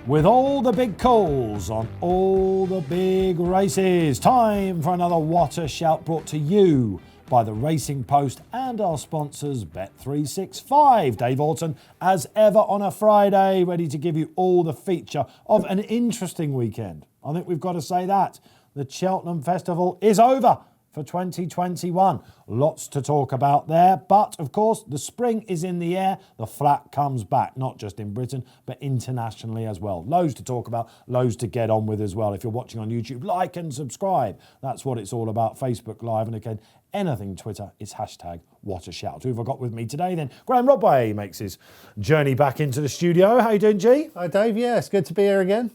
With all the big calls on all the big races, time for another What a Shout brought to you by the Racing Post and our sponsors Bet365. Dave Orton, as ever on a Friday, ready to give you all the feature of an interesting weekend. I think we've got to say that. The Cheltenham Festival is over for 2021. Lots to talk about there, but of course the spring is in the air. The flat comes back, not just in Britain, but internationally as well. Loads to talk about, loads to get on with as well. If you're watching on YouTube, like and subscribe. That's what it's all about. Facebook Live, and again, anything Twitter, it's hashtag What a Shout. Who have I got with me today then? Graeme Rodway makes his journey back into the studio. How you doing, G? Hi Dave, yeah, it's good to be here again.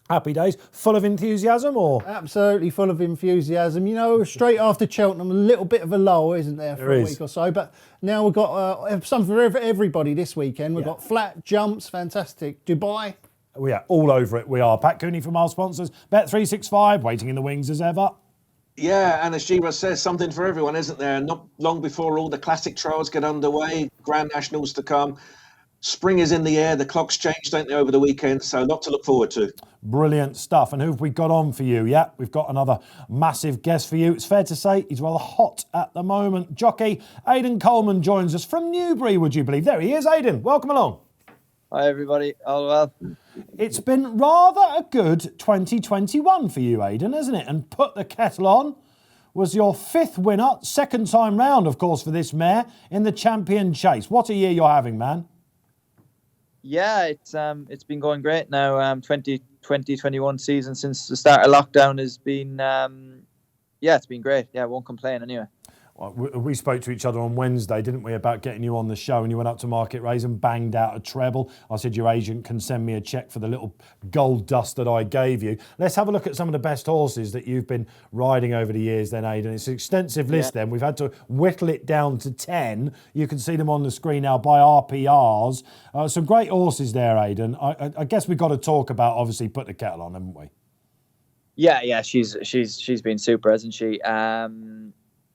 Happy days. Full of enthusiasm, or? Absolutely full of enthusiasm. You know, straight after Cheltenham, a little bit of a lull, isn't there, for a week or so. But now we've got something for everybody this weekend. We've got flat jumps, fantastic. Dubai. We are all over it. We are. Pat Cooney from our sponsors, Bet365, waiting in the wings as ever. Yeah, and as Shira says, something for everyone, isn't there? Not long before all the classic trials get underway, Grand Nationals to come. Spring is in the air. The clocks change, don't they, over the weekend? So a lot to look forward to. Brilliant stuff. And who have we got on for you? Yeah, we've got another massive guest for you. It's fair to say he's rather hot at the moment. Jockey Aidan Coleman joins us from Newbury, would you believe? There he is, Aiden. Welcome along. Hi, everybody. All well? It's been rather a good 2021 for you, Aiden, hasn't it? And Put the Kettle On was your fifth winner, second time round, of course, for this mare in the Champion Chase. What a year you're having, man. Yeah, it's been going great now. 2021 season since the start of lockdown has been, it's been great. Yeah, I won't complain anyway. We spoke to each other on Wednesday, didn't we, about getting you on the show, and you went up to Market Race and banged out a treble. I said your agent can send me a cheque for the little gold dust that I gave you. Let's have a look at some of the best horses that you've been riding over the years then, Aidan. It's an extensive list then. We've had to whittle it down to 10. You can see them on the screen now by RPRs. Some great horses there, Aidan. I guess we've got to talk about, obviously, Put the Kettle On, haven't we? Yeah, she's been super, hasn't she?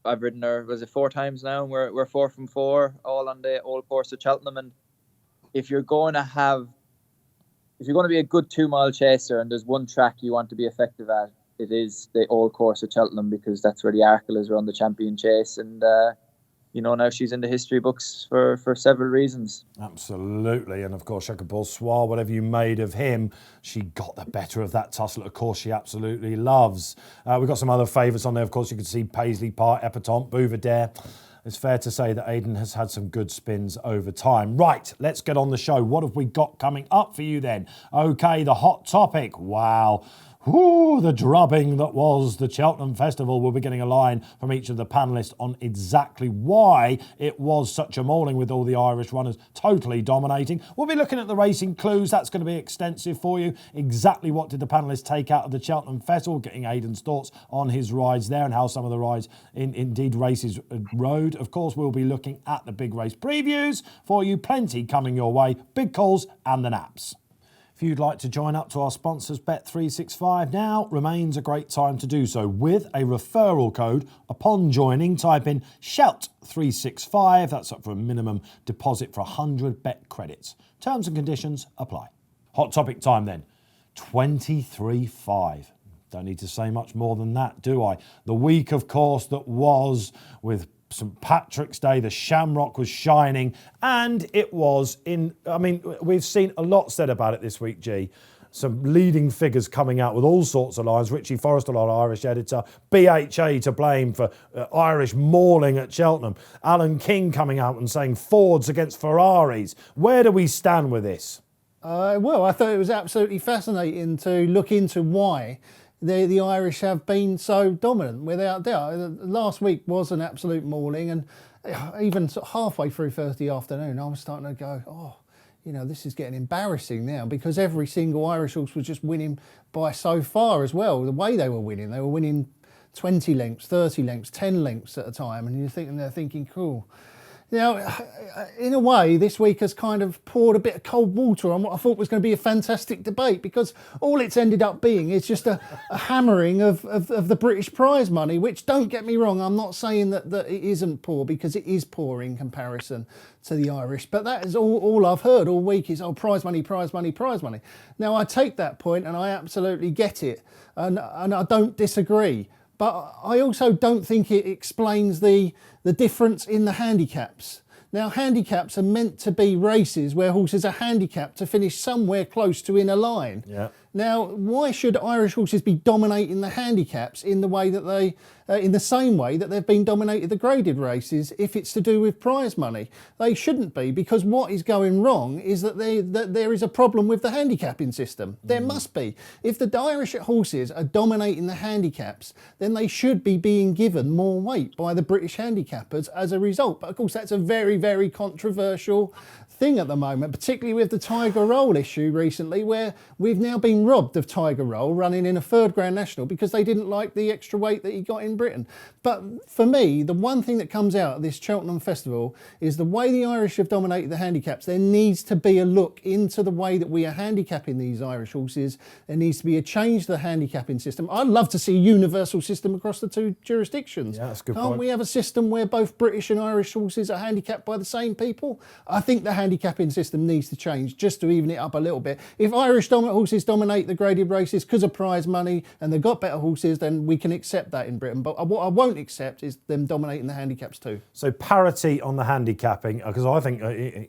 I've ridden her, was it 4 times now? And we're 4 from 4, all on the old course of Cheltenham. And if you're going to be a good 2-mile chaser, and there's one track you want to be effective at, it is the old course of Cheltenham, because that's where the Arkle is run, the Champion Chase. And now she's in the history books for several reasons. Absolutely. And of course, Checkerball Soir, whatever you made of him, she got the better of that tussle. Of course, she absolutely loves. We've got some other favourites on there. Of course, you can see Paisley Park, Epatante, Bouvedere. It's fair to say that Aidan has had some good spins over time. Right, let's get on the show. What have we got coming up for you then? Okay, the hot topic. Wow. Ooh, the drubbing that was the Cheltenham Festival. We'll be getting a line from each of the panellists on exactly why it was such a mauling with all the Irish runners totally dominating. We'll be looking at the racing clues. That's going to be extensive for you. Exactly what did the panellists take out of the Cheltenham Festival, getting Aidan's thoughts on his rides there and how some of the rides indeed races rode. Of course, we'll be looking at the big race previews for you. Plenty coming your way. Big calls and the naps. If you'd like to join up to our sponsors Bet365, now remains a great time to do so with a referral code. Upon joining, type in SHOUT365. That's up for a minimum deposit for 100 bet credits. Terms and conditions apply. Hot topic time then. 23.5. Don't need to say much more than that, do I? The week, of course, that was with St Patrick's Day, the Shamrock was shining, and it was we've seen a lot said about it this week, G. Some leading figures coming out with all sorts of lines. Richie Forrestal, our Irish editor, BHA to blame for Irish mauling at Cheltenham. Alan King coming out and saying Fords against Ferraris. Where do we stand with this? Well, I thought it was absolutely fascinating to look into why the Irish have been so dominant, without doubt. Last week was an absolute mauling, and even sort of halfway through Thursday afternoon, I was starting to go, this is getting embarrassing now, because every single Irish horse was just winning by so far as well. The way they were winning 20 lengths, 30 lengths, 10 lengths at a time, and they're thinking, cool. Now, in a way, this week has kind of poured a bit of cold water on what I thought was going to be a fantastic debate, because all it's ended up being is just a hammering of the British prize money, which, don't get me wrong, I'm not saying that it isn't poor, because it is poor in comparison to the Irish. But that is all I've heard all week is, oh, prize money, prize money, prize money. Now, I take that point and I absolutely get it. And I don't disagree. But I also don't think it explains the difference in the handicaps. Now, handicaps are meant to be races where horses are handicapped to finish somewhere close to in a line. Yeah. Now, why should Irish horses be dominating the handicaps in the way that they, in the same way that they've been dominated the graded races, if it's to do with prize money? They shouldn't be, because what is going wrong is that there is a problem with the handicapping system. There must be. If the Irish horses are dominating the handicaps, then they should be being given more weight by the British handicappers as a result. But of course, that's a very, very controversial thing at the moment, particularly with the Tiger Roll issue recently, where we've now been robbed of Tiger Roll running in a third Grand National because they didn't like the extra weight that he got in Britain. But for me, the one thing that comes out of this Cheltenham Festival is the way the Irish have dominated the handicaps. There needs to be a look into the way that we are handicapping these Irish horses. There needs to be a change to the handicapping system. I'd love to see a universal system across the two jurisdictions. Yeah, that's a good Can't point. we have a system where both British and Irish horses are handicapped by the same people? I think the handicapping system needs to change just to even it up a little bit. If Irish horses dominate the graded races because of prize money and they've got better horses, then we can accept that in Britain. But what I won't accept is them dominating the handicaps too. So parity on the handicapping, because I think,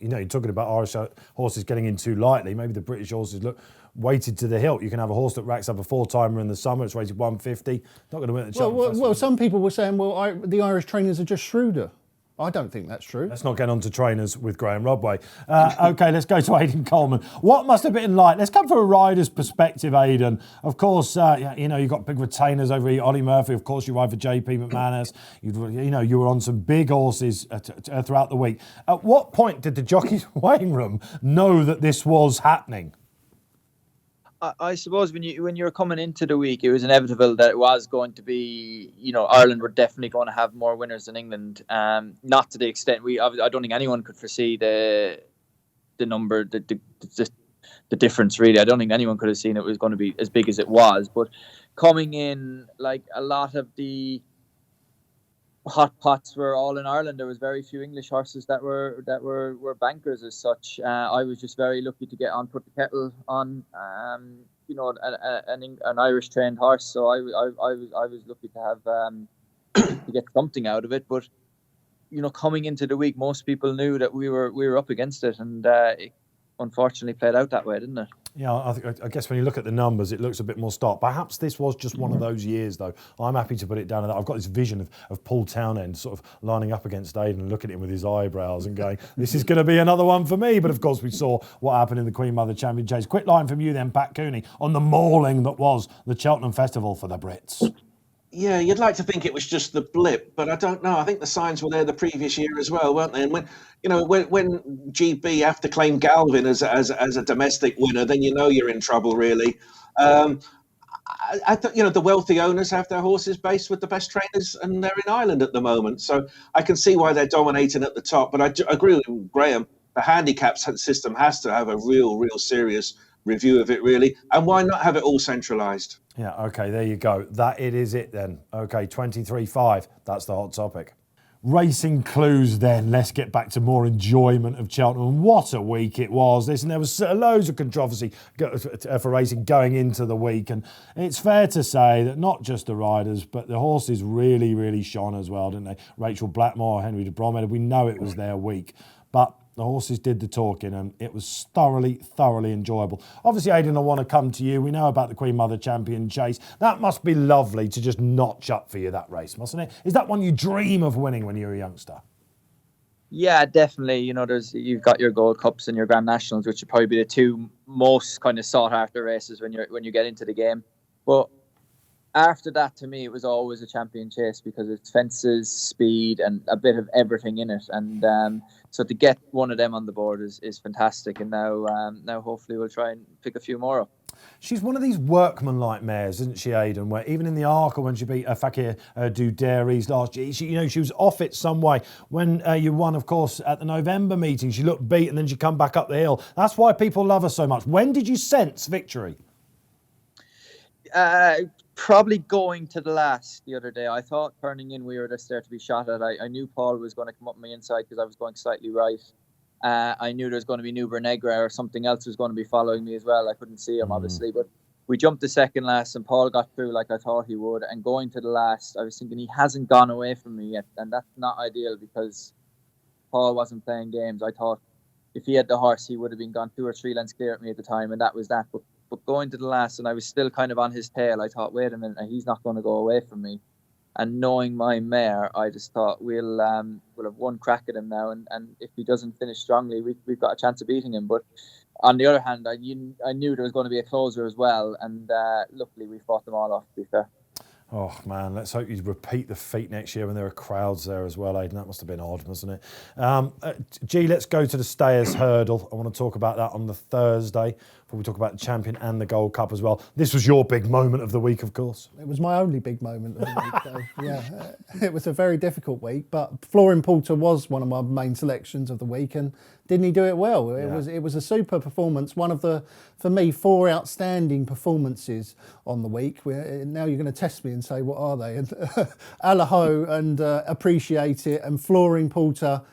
you're talking about Irish horses getting in too lightly. Maybe the British horses look weighted to the hilt. You can have a horse that racks up a four-timer in the summer, it's rated 150, not going to win at the Cheltenham Festival. Well, some people were saying, the Irish trainers are just shrewder. I don't think that's true. Let's not get on to trainers with Graeme Rodway. OK, let's go to Aiden Coleman. What must have been like? Let's come from a rider's perspective, Aiden. Of course, you've got big retainers over here. Ollie Murphy, of course, you ride for JP McManus. You were on some big horses throughout the week. At what point did the jockeys' weighing room know that this was happening? I suppose when you're coming into the week, it was inevitable that it was going to be, Ireland were definitely going to have more winners than England. Not to the extent I don't think anyone could foresee the number, the difference really. I don't think anyone could have seen it was going to be as big as it was. But coming in, like a lot of the hot pots were all in Ireland. There was very few English horses that were bankers as such. I was just very lucky to get on, put the kettle on, an Irish trained horse. So I was lucky to have to get something out of it. But coming into the week, most people knew that we were up against it, and it unfortunately played out that way, didn't it? Yeah, I guess when you look at the numbers, it looks a bit more stark. Perhaps this was just one of those years, though. I'm happy to put it down to that. I've got this vision of Paul Townend sort of lining up against Aiden and looking at him with his eyebrows and going, this is going to be another one for me. But of course, we saw what happened in the Queen Mother Champion Chase. Quick line from you then, Pat Cooney, on the mauling that was the Cheltenham Festival for the Brits. Yeah, you'd like to think it was just the blip, but I don't know. I think the signs were there the previous year as well, weren't they? And when GB have to claim Galvin as a domestic winner, then you're in trouble, really. I thought the wealthy owners have their horses based with the best trainers, and they're in Ireland at the moment. So I can see why they're dominating at the top. But I agree with Graeme. The handicap system has to have a real serious review of it, really. And why not have it all centralised? Yeah, OK, there you go. That it is it then. OK, 23.5. That's the hot topic. Racing clues then. Let's get back to more enjoyment of Cheltenham. What a week it was. And there was loads of controversy for racing going into the week. And it's fair to say that not just the riders, but the horses really shone as well, didn't they? Rachel Blackmore, Henry de Bromhead, we know it was their week. But the horses did the talking and it was thoroughly enjoyable. Obviously, Aidan, I want to come to you. We know about the Queen Mother Champion Chase. That must be lovely to just notch up for you, that race, mustn't it? Is that one you dream of winning when you're a youngster? Yeah, definitely. You've got your Gold Cups and your Grand Nationals, which would probably be the two most kind of sought after races when you get into the game. But after that, to me, it was always a champion chase because it's fences, speed, and a bit of everything in it. And so to get one of them on the board is fantastic. And now hopefully we'll try and pick a few more up. She's one of these workman-like mares, isn't she, Aidan? Where even in the Arca, when she beat Fakir Duderis last year, she was off it some way. When you won, of course, at the November meeting, she looked beat and then she come back up the hill. That's why people love her so much. When did you sense victory? Probably going to the last the other day. I thought turning in we were just there to be shot at. I knew Paul was going to come up my inside because I was going slightly right. I knew there was going to be Newbury Negra or something else was going to be following me as well. I couldn't see him, obviously, but we jumped the second last and Paul got through like I thought he would. And going to the last, I was thinking he hasn't gone away from me yet. And that's not ideal because Paul wasn't playing games. I thought if he had the horse, he would have been gone 2 or 3 lengths clear at me at the time. And that was that. But going to the last, and I was still kind of on his tail, I thought, wait a minute, he's not going to go away from me. And knowing my mare, I just thought we'll have one crack at him now, and if he doesn't finish strongly, we've got a chance of beating him. But on the other hand, I knew there was going to be a closer as well, and luckily we fought them all off, to be fair. Oh, man, let's hope you repeat the feat next year when there are crowds there as well, Aidan. That must have been odd, wasn't it? Let's go to the Stayers Hurdle. I want to talk about that on the Thursday before we talk about the Champion and the Gold Cup as well. This was your big moment of the week, of course. It was my only big moment of the week, though. Yeah, it was a very difficult week, but Flooring Porter was one of my main selections of the week, and didn't he do it well? It was a super performance. One of the, for me, 4 outstanding performances on the week. Now you're going to test me and say, what are they? And Allaho and Appreciate It and Flooring Porter,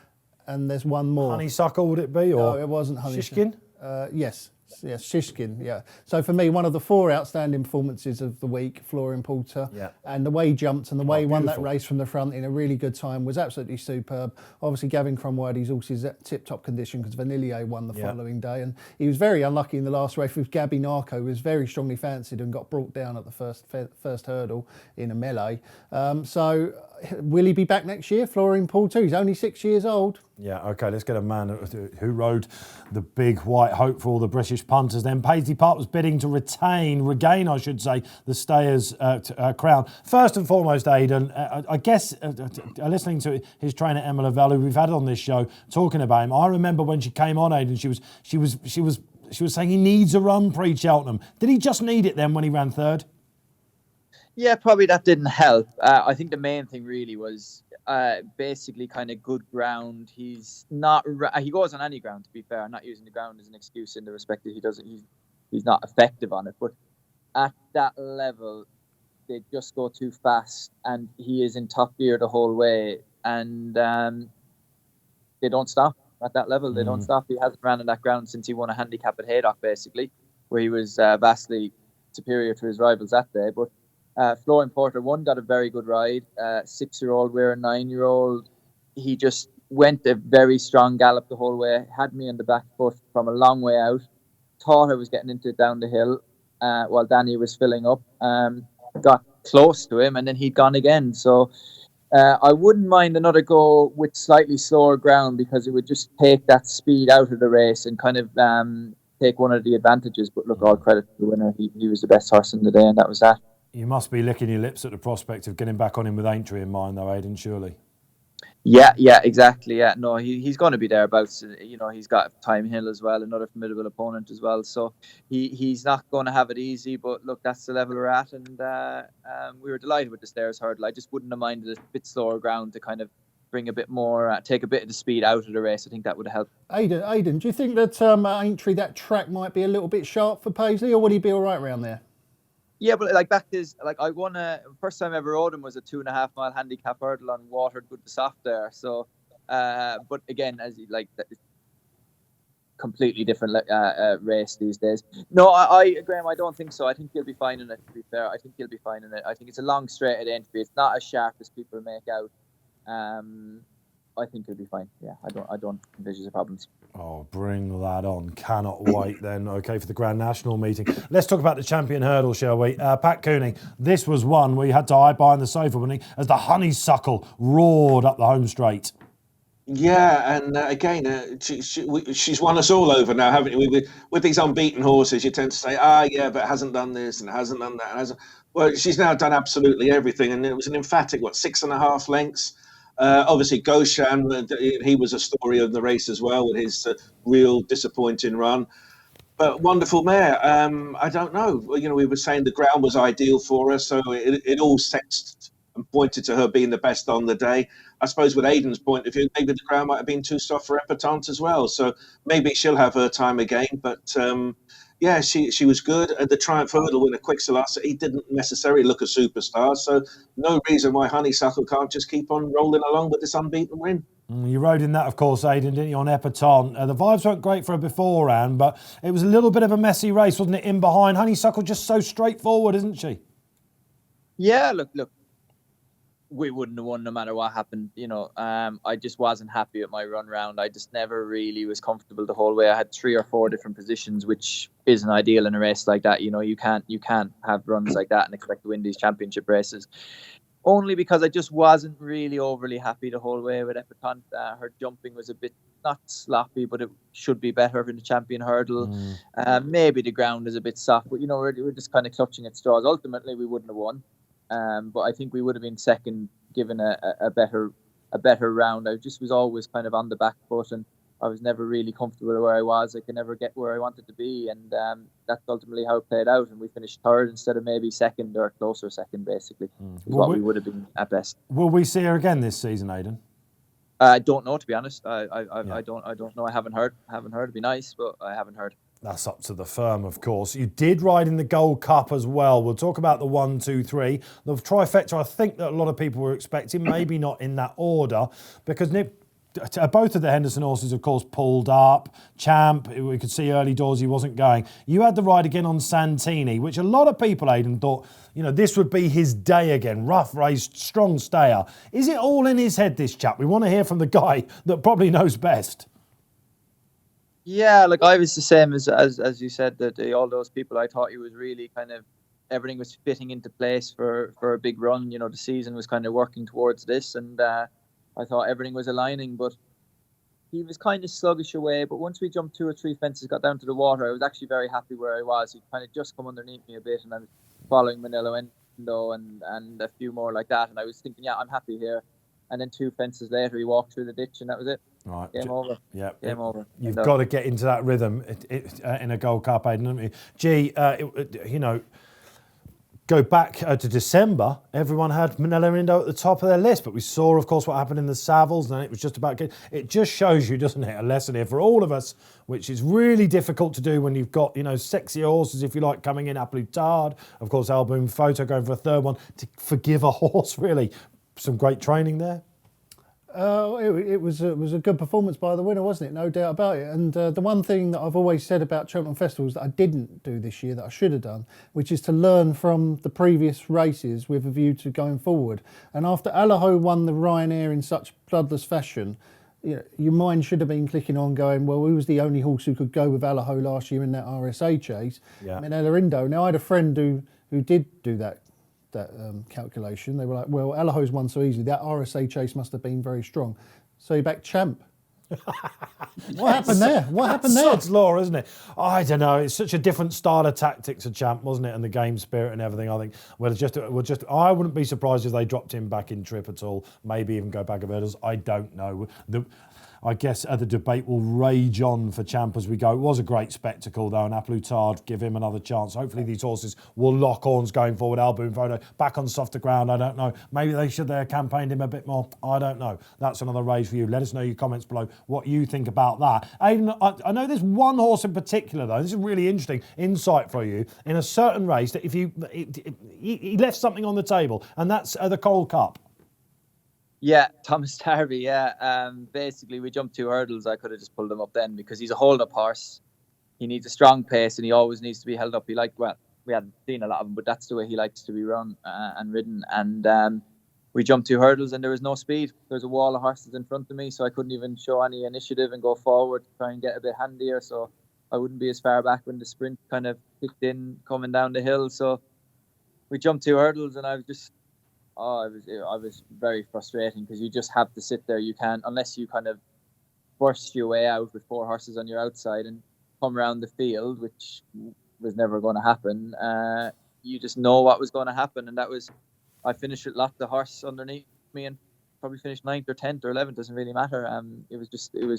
and there's one more. Honeysuckle, would it be? Or no, it wasn't Honeysuckle. Shishkin? Yes, Shishkin, yeah. So for me, one of the 4 outstanding performances of the week, Flooring Porter, and the way he jumped and the way he won that race from the front in a really good time was absolutely superb. Obviously, Gavin Cromwell, he's also in tip-top condition because Vanillier won the following day, and he was very unlucky in the last race with Gabby Narco, who was very strongly fancied and got brought down at the first hurdle in a melee. So will he be back next year, Flooring Porter? He's only 6 years old. Yeah, OK, let's get a man who rode the big white hope for all the British punters. Then Paisley Park was bidding to regain, I should say, the Stayers crown. First and foremost, Aidan, I guess listening to his trainer Emma Lavelle, who we've had on this show, talking about him. I remember when she came on, Aidan, she was saying he needs a run pre-Cheltenham. Did he just need it then when he ran third? Yeah, probably that didn't help. I think the main thing really was basically kind of good ground. He's not. He goes on any ground, to be fair. I'm not using the ground as an excuse in the respect that he doesn't. He's not effective on it. But at that level, they just go too fast, and he is in top gear the whole way, and they don't stop at that level. They don't stop. He hasn't ran on that ground since he won a handicap at Haydock, basically, where he was vastly superior to his rivals that day. But Flooring Porter, one, got a very good ride. 6-year-old, we're a 9-year-old. He just went a very strong gallop the whole way. Had me on the back foot from a long way out. Thought I was getting into it down the hill while Danny was filling up. Got close to him and then he'd gone again. So I wouldn't mind another go with slightly slower ground because it would just take that speed out of the race and kind of take one of the advantages. But look, all credit to the winner. He was the best horse in the day, and that was that. You must be licking your lips at the prospect of getting back on him with Aintree in mind, though, Aidan, surely. Yeah, exactly. Yeah, no, he's going to be thereabouts. You know, he's got Time Hill as well, another formidable opponent as well. So he's not going to have it easy. But look, that's the level we're at, and we were delighted with the Stayers Hurdle. I just wouldn't have minded a bit slower ground to kind of bring a bit more, take a bit of the speed out of the race. I think that would have helped. Aidan, do you think that Aintree, that track might be a little bit sharp for Paisley, or would he be all right around there? Yeah, but like back to I won first time I ever rode him was a 2.5 mile handicap hurdle on water, good to soft there. So, but again, as completely different race these days. No, Graeme, I don't think so. I think he'll be fine in it. To be fair, I think he'll be fine in it. I think it's a long straight at Aintree. It's not as sharp as people make out. I think he'll be fine. Yeah, I don't envisage the problems. Oh, bring that on. Cannot wait then, OK, for the Grand National meeting. Let's talk about the Champion Hurdle, shall we? Pat Cooney, this was one where you had to hide behind the sofa, wasn't he, as the honeysuckle roared up the home straight. Yeah, and again, she's won us all over now, haven't you? With these unbeaten horses, you tend to say, yeah, but it hasn't done this and it hasn't done that. And hasn't. Well, she's now done absolutely everything, and it was an emphatic, 6.5 lengths? Obviously, Goshan, he was a story of the race as well with his real disappointing run. But wonderful mare. I don't know. You know, we were saying the ground was ideal for her, so it all sexed and pointed to her being the best on the day. I suppose with Aidan's point of view, maybe the ground might have been too soft for Epatante as well. So maybe she'll have her time again. But yeah, she was good. At the Triumph Hurdle winner, Quicksilver, he didn't necessarily look a superstar. So no reason why Honeysuckle can't just keep on rolling along with this unbeaten win. You rode in that, of course, Aidan, didn't you, on Epatante? The vibes weren't great for her beforehand, but it was a little bit of a messy race, wasn't it, in behind? Honeysuckle just so straightforward, isn't she? Yeah, look, we wouldn't have won no matter what happened. You know, I just wasn't happy with my run round. I just never really was comfortable the whole way. I had 3 or 4 different positions, which isn't ideal in a race like that. You know, you can't have runs like that and expect to win these championship races. Only because I just wasn't really overly happy the whole way with Epatante. Her jumping was a bit, not sloppy, but it should be better in the champion hurdle. Maybe the ground is a bit soft, but, you know, we're just kind of clutching at straws. Ultimately, we wouldn't have won. But I think we would have been second given a better round. I just was always kind of on the back foot, and I was never really comfortable where I was. I could never get where I wanted to be, and that's ultimately how it played out. And we finished third instead of maybe second or closer second, basically. Is what we would have been at best. Will we see her again this season, Aidan? I don't know, to be honest. I don't know. I haven't heard. It'd be nice, but I haven't heard. That's up to the firm, of course. You did ride in the Gold Cup as well. We'll talk about the 1, 2, 3. The trifecta, I think that a lot of people were expecting, maybe not in that order, because both of the Henderson horses, of course, pulled up. Champ, we could see early doors he wasn't going. You had the ride again on Santini, which a lot of people, Aidan, thought, you know, this would be his day again. Rough race, strong stayer. Is it all in his head, this chap? We want to hear from the guy that probably knows best. Yeah, like I was the same as you said, that all those people, I thought he was really kind of, everything was fitting into place for a big run. You know, the season was kind of working towards this, and I thought everything was aligning, but he was kind of sluggish away. But once we jumped 2 or 3 fences, got down to the water, I was actually very happy where I was. He kind of just come underneath me a bit, and I was following Manillo Endo and a few more like that, and I was thinking, yeah, I'm happy here. And then 2 fences later, he walked through the ditch, and that was it. Right. Game over. Yeah. Game over. You've got to get into that rhythm in a Gold Cup, Aidan, haven't you? Gee, you know, go back to December, everyone had Manillo Endo at the top of their list, but we saw, of course, what happened in the Savills, and it was just about it just shows you, doesn't it, a lesson here for all of us, which is really difficult to do when you've got, you know, sexier horses, if you like, coming in. Aplutard, of course, Album Photo going for a third one, to forgive a horse, really. Some great training there. It was a good performance by the winner, wasn't it? No doubt about it. And the one thing that I've always said about Cheltenham Festival is that I didn't do this year that I should have done, which is to learn from the previous races with a view to going forward. And after Allaho won the Ryanair in such bloodless fashion, you know, your mind should have been clicking on going, well, who was the only horse who could go with Allaho last year in that RSA chase? Yeah. Manillo Endo. Now, I had a friend who did do that calculation. They were like, well, Allaho's won so easily, that RSA chase must have been very strong. So he backed Champ. What happened there? What happened there? Sod's law, isn't it? I don't know. It's such a different style of tactics to Champ, wasn't it? And the game spirit and everything. I think I wouldn't be surprised if they dropped him back in trip at all. Maybe even go back of hurdles. I don't know. I guess the debate will rage on for Champ as we go. It was a great spectacle, though, and Aplutard, give him another chance. Hopefully these horses will lock horns going forward. Album Photo back on softer ground, I don't know. Maybe they should have campaigned him a bit more. I don't know. That's another rage for you. Let us know your comments below what you think about that. Aidan, I know there's one horse in particular, though. This is really interesting insight for you. In a certain race, that he left something on the table, and that's the Gold Cup. Yeah, Thomas Darby, yeah. Basically, we jumped 2 hurdles. I could have just pulled him up then because he's a hold-up horse. He needs a strong pace and he always needs to be held up. We hadn't seen a lot of him, but that's the way he likes to be run and ridden. And we jumped 2 hurdles and there was no speed. There's a wall of horses in front of me, so I couldn't even show any initiative and go forward to try and get a bit handier. So I wouldn't be as far back when the sprint kind of kicked in coming down the hill. So we jumped 2 hurdles and I was just... I was very frustrating because you just have to sit there. You can't, unless you kind of burst your way out with 4 horses on your outside and come around the field, which was never going to happen. You just know what was going to happen, and that was, I finished it, locked the horse underneath me, and probably finished 9th or 10th or 11th. Doesn't really matter. It was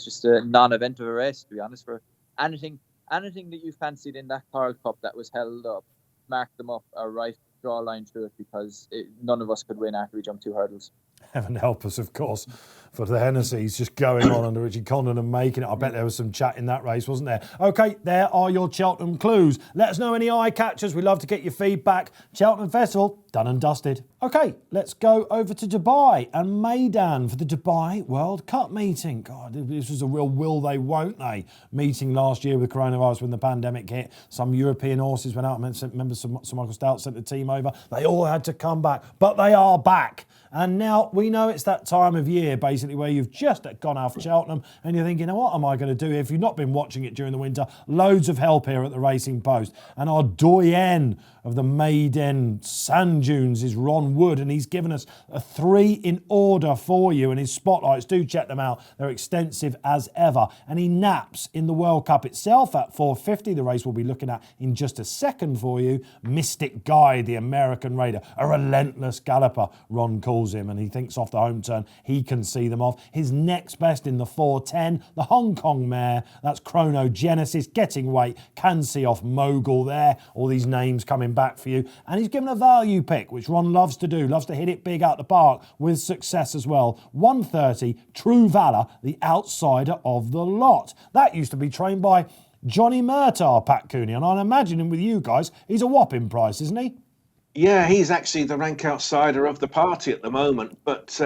just a non-event of a race, to be honest. For anything anything that you fancied in that Coral Cup that was held up, mark them up or draw a line through it, because none of us could win after we jumped 2 hurdles. Heaven help us, of course, for the Hennessy's just going on under Richie Condon and making it. I bet there was some chat in that race, wasn't there? OK, there are your Cheltenham clues. Let us know any eye catchers. We'd love to get your feedback. Cheltenham Festival, done and dusted. OK, let's go over to Dubai and Meydan for the Dubai World Cup meeting. God, this was a real will they, won't they meeting last year with coronavirus when the pandemic hit. Some European horses went out. Remember Sir Michael Stout sent the team over. They all had to come back, but they are back. And now we know it's that time of year, basically, where you've just gone out for Cheltenham and you're thinking, what am I going to do here? If you've not been watching it during the winter, loads of help here at the Racing Post. And our doyen of the Meydan Sand Dunes is Ron Wood, and he's given us a 3 in order for you. And his spotlights, do check them out. They're extensive as ever. And he naps in the World Cup itself at 4:50. The race we'll be looking at in just a second for you. Mystic Guy, the American Raider, a relentless galloper, Ron calls him, and he thinks off the home turn he can see them off. His next best in the 4:10, the Hong Kong mare, that's Chronogenesis, getting weight, can see off Mogul there. All these names coming back for you. And he's given a value pick, which Ron loves to do, loves to hit it big out the park with success as well. 130, True Valor, the outsider of the lot. That used to be trained by Johnny Murtagh, Pat Cooney, and I imagine him with you guys, he's a whopping price, isn't he? Yeah, he's actually the rank outsider of the party at the moment, but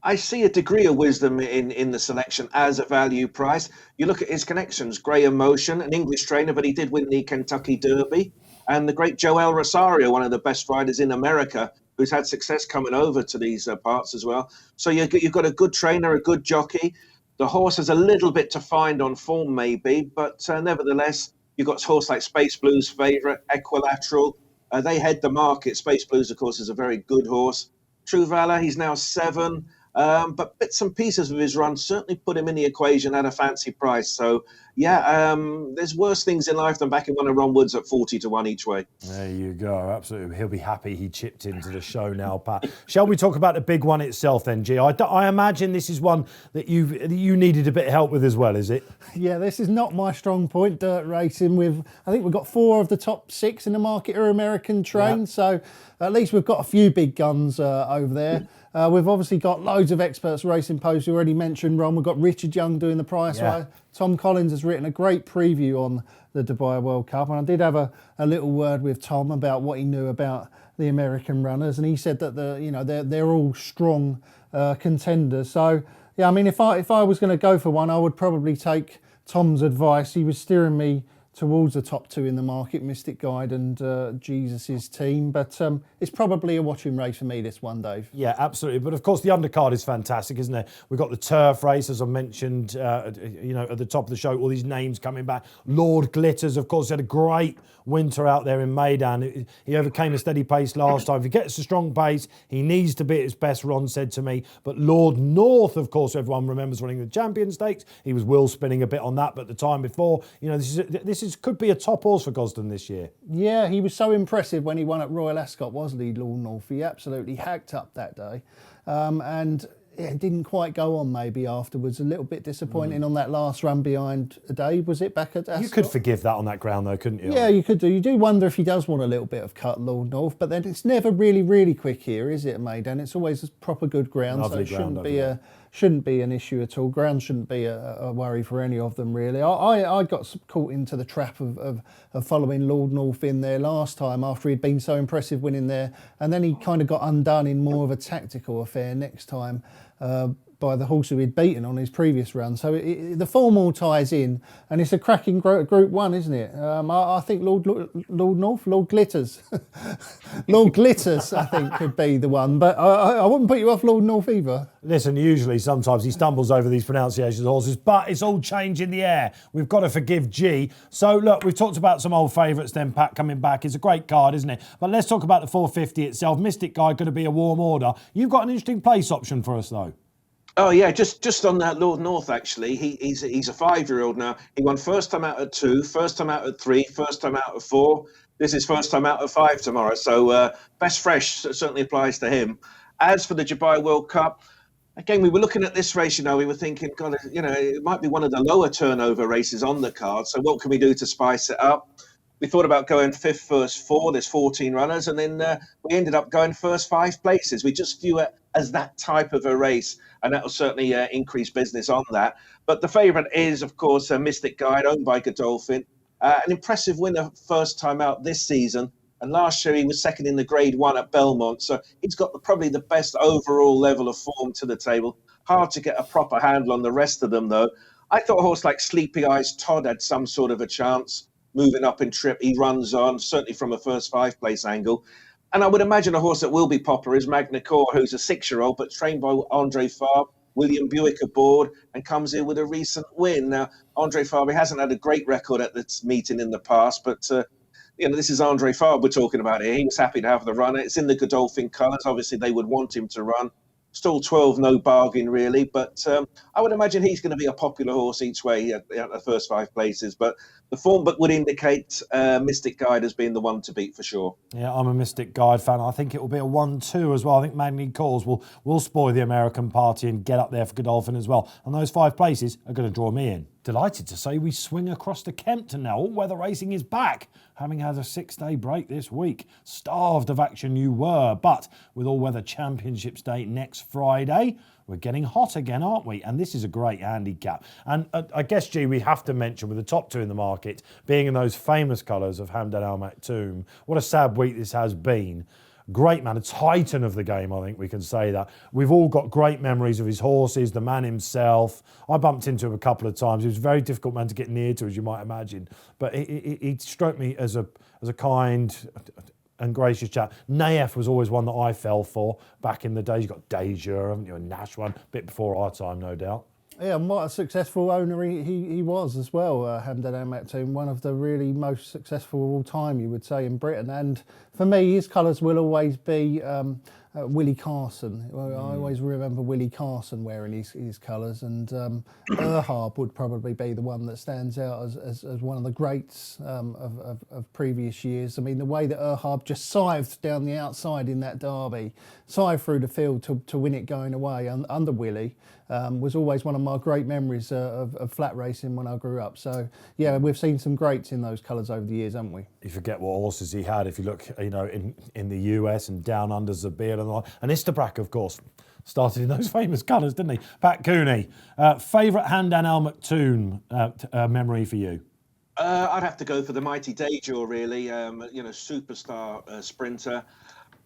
I see a degree of wisdom in the selection as a value price. You look at his connections, Graham Motion, an English trainer, but he did win the Kentucky Derby, and the great Joel Rosario, one of the best riders in America, who's had success coming over to these parts as well. So you've got a good trainer, a good jockey. The horse has a little bit to find on form maybe, but nevertheless, you've got a horse like Space Blues favourite, Equilateral. They head the market. Space Blues, of course, is a very good horse. True Valor, he's now 7. But bits and pieces of his run certainly put him in the equation at a fancy price. So, yeah, there's worse things in life than backing one of Ron Wood's at 40-1 each way. There you go. Absolutely. He'll be happy he chipped into the show now, Pat. Shall we talk about the big one itself then, G? I imagine this is one that you needed a bit of help with as well, is it? Yeah, this is not my strong point, dirt racing. I think we've got 4 of the top 6 in the market are American trained, so at least we've got a few big guns over there. We've obviously got loads of experts racing posts. You already mentioned Ron. We've got Richard Young doing the price right. Tom Collins has written a great preview on the Dubai World Cup, and I did have a little word with Tom about what he knew about the American runners, and he said that they're all strong contenders. So yeah, I mean, if I was going to go for one, I would probably take Tom's advice. He was steering me towards the top 2 in the market, Mystic Guide and Jesus' team. But it's probably a watching race for me, this one, Dave. Yeah, absolutely. But of course, the undercard is fantastic, isn't it? We've got the turf race, as I mentioned, at the top of the show, all these names coming back. Lord Glitters, of course, had a great winter out there in Meydan. He overcame a steady pace last time. If he gets a strong pace, he needs to be at his best, Ron said to me. But Lord North, of course, everyone remembers running the Champion Stakes. He was wheel spinning a bit on that, but the time before, this could be a top horse for Gosden this year. Yeah, he was so impressive when he won at Royal Ascot, wasn't he, Lord North? He absolutely hacked up that day. And it didn't quite go on maybe afterwards. A little bit disappointing on that last run behind Dave, was it, back at Ascot? You could forgive that on that ground though, couldn't you? Yeah, you could do. You do wonder if he does want a little bit of cut, Lord North, but then it's never really, really quick here, is it, Meydan? It's always a proper good ground, Lovely so it ground, shouldn't be an issue at all. Ground shouldn't be a worry for any of them, really. I got caught into the trap of following Lord North in there last time after he'd been so impressive winning there, and then he kind of got undone in more of a tactical affair next time by the horse who he'd beaten on his previous run. So the form all ties in, and it's a cracking Group 1, isn't it? I think Lord Glitters, Lord Glitters, I think could be the one. But I wouldn't put you off Lord North either. Listen, usually sometimes he stumbles over these pronunciations of horses, but it's all change in the air. We've got to forgive G. So look, we've talked about some old favourites then, Pat, coming back. It's a great card, isn't it? But let's talk about the 450 itself. Mystic Guy going to be a warm order. You've got an interesting place option for us though. Oh yeah, just on that Lord North actually, he's a 5-year-old now. He won first time out at 2, first time out at 3, first time out at 4. This is first time out at 5 tomorrow. So best fresh certainly applies to him. As for the Dubai World Cup, Again, we were looking at this race, we were thinking, God, it might be one of the lower turnover races on the card. So what can we do to spice it up? We thought about going fifth, first four. There's 14 runners. And then we ended up going first 5 places. We just view it as that type of a race. And that will certainly increase business on that. But the favourite is, of course, Mystic Guide, owned by Godolphin. An impressive winner first time out this season. And last year he was second in the Grade 1 at Belmont. So he's got probably the best overall level of form to the table. Hard to get a proper handle on the rest of them, though. I thought a horse like Sleepy Eyes Todd had some sort of a chance. Moving up in trip, he runs on, certainly from a first 5 place angle. And I would imagine a horse that will be popular is Magna Core, who's a 6-year-old, but trained by Andre Fabre. William Buick aboard and comes in with a recent win. Now, Andre Fabre hasn't had a great record at this meeting in the past, but this is Andre Fabre we're talking about here. He was happy to have the run. It's in the Godolphin colours. Obviously, they would want him to run. Still 12, no bargain really, but I would imagine he's going to be a popular horse each way at the first 5 places. But the form book would indicate Mystic Guide as being the one to beat for sure. Yeah, I'm a Mystic Guide fan. I think it will be a 1-2 as well. I think Magny Calls will spoil the American party and get up there for Godolphin as well. And those 5 places are going to draw me in. Delighted to say we swing across to Kempton now. All-weather racing is back, having had a 6-day break this week. Starved of action you were, but with All-Weather Championships Day next Friday, we're getting hot again, aren't we? And this is a great handicap. And I guess, G, we have to mention with the top 2 in the market being in those famous colours of Hamdan Al Maktoum, what a sad week this has been. Great man, a titan of the game, I think we can say that. We've all got great memories of his horses, the man himself. I bumped into him a couple of times. He was a very difficult man to get near to, as you might imagine. But he struck me as a kind and gracious chap. Nayef was always one that I fell for back in the days. You've got Deja, haven't you, and Nash one, a bit before our time, no doubt. Yeah, and what a successful owner he was as well, Hamdan Al Maktoum, one of the really most successful of all time, you would say, in Britain. And for me, his colours will always be Willie Carson. I always remember Willie Carson wearing his colours, and Erhard would probably be the one that stands out as one of the greats of previous years. I mean, the way that Erhard just scythed down the outside in that derby, scythed through the field to win it going away under Willie, was always one of my great memories of flat racing when I grew up. So, yeah, we've seen some greats in those colours over the years, haven't we? You forget what horses he had. If you look, in the US and down under Zabir and Istabrack, of course, started in those famous colours, didn't he? Pat Cooney, favourite Hamdan Al Maktoum memory for you? I'd have to go for the mighty Deja, really. Superstar sprinter.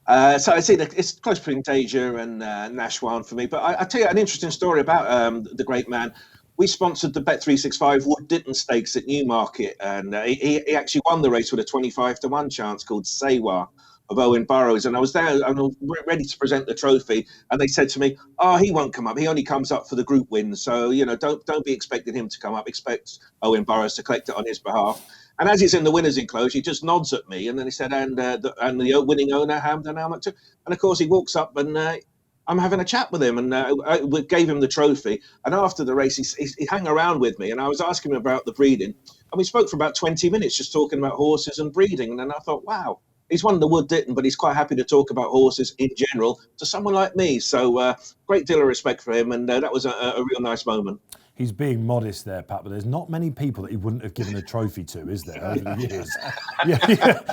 So I'd say that it's close between Deja and Nashwan for me. But I'll tell you an interesting story about the great man. We sponsored the Bet365 Wood Ditton Stakes at Newmarket, and he actually won the race with a 25-1 chance called Sewa of Owen Burrows. And I was there and I was ready to present the trophy, and they said to me, "Oh, he won't come up. He only comes up for the group wins. So don't be expecting him to come up. Expect Owen Burrows to collect it on his behalf." And as he's in the winners' enclosure, he just nods at me, and then he said, "And the winning owner, Hamdan Al Maktoum." And of course, he walks up, and I'm having a chat with him, and we gave him the trophy. And after the race, he hung around with me, and I was asking him about the breeding, and we spoke for about 20 minutes, just talking about horses and breeding. And then I thought, wow, he's won the Wood Ditton, but he's quite happy to talk about horses in general to someone like me. So great deal of respect for him, and that was a real nice moment. He's being modest there, Pat, but there's not many people that he wouldn't have given a trophy to, is there, over the years?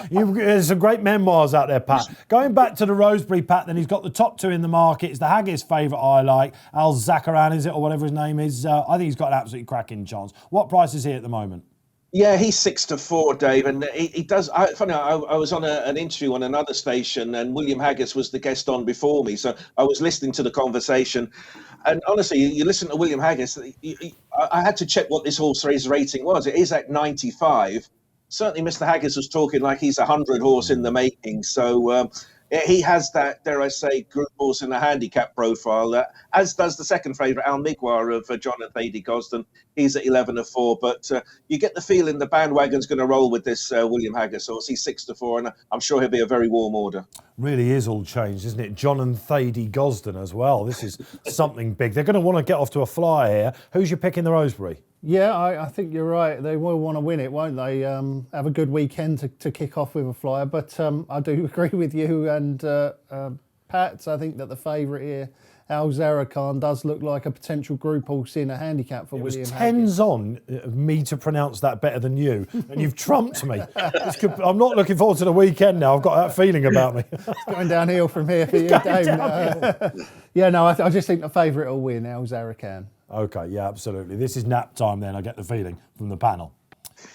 There's some great memoirs out there, Pat. Going back to the Rosebery, Pat, then he's got the top 2 in the market. It's the Haggis favourite I like. Al Zakaran, is it, or whatever his name is? I think he's got an absolutely cracking chance. What price is he at the moment? Yeah, he's 6-4, Dave, and he does. I was on an interview on another station, and William Haggis was the guest on before me, so I was listening to the conversation. And honestly, you listen to William Haggis. I had to check what this horse race rating was. It is at 95. Certainly, Mr. Haggis was talking like he's a 100 horse in the making. So he has that, dare I say, group horse in the handicap profile, as does the second favourite, Al Migwar of John and Thady Gosden. He's at 11-4, but you get the feeling the bandwagon's going to roll with this William Haggis horse. He's 6-4, and I'm sure he'll be a very warm order. Really is all changed, isn't it? John and Thady Gosden as well. This is something big. They're going to want to get off to a flyer here. Who's your pick in the Rosebery? Yeah, I think you're right. They will want to win it, won't they? Have a good weekend to kick off with a flyer. But I do agree with you and Pat. I think that the favourite here, Al Zarakhan does look like a potential group horse in a handicap for William Haggett. 10s on me to pronounce that better than you, and you've trumped me. I'm not looking forward to the weekend now. I've got that feeling about me. It's going downhill from here for you, Dave. Yeah, no, I just think the favourite will win, Al Zarakhan. Okay, yeah, absolutely. This is nap time then, I get the feeling, from the panel.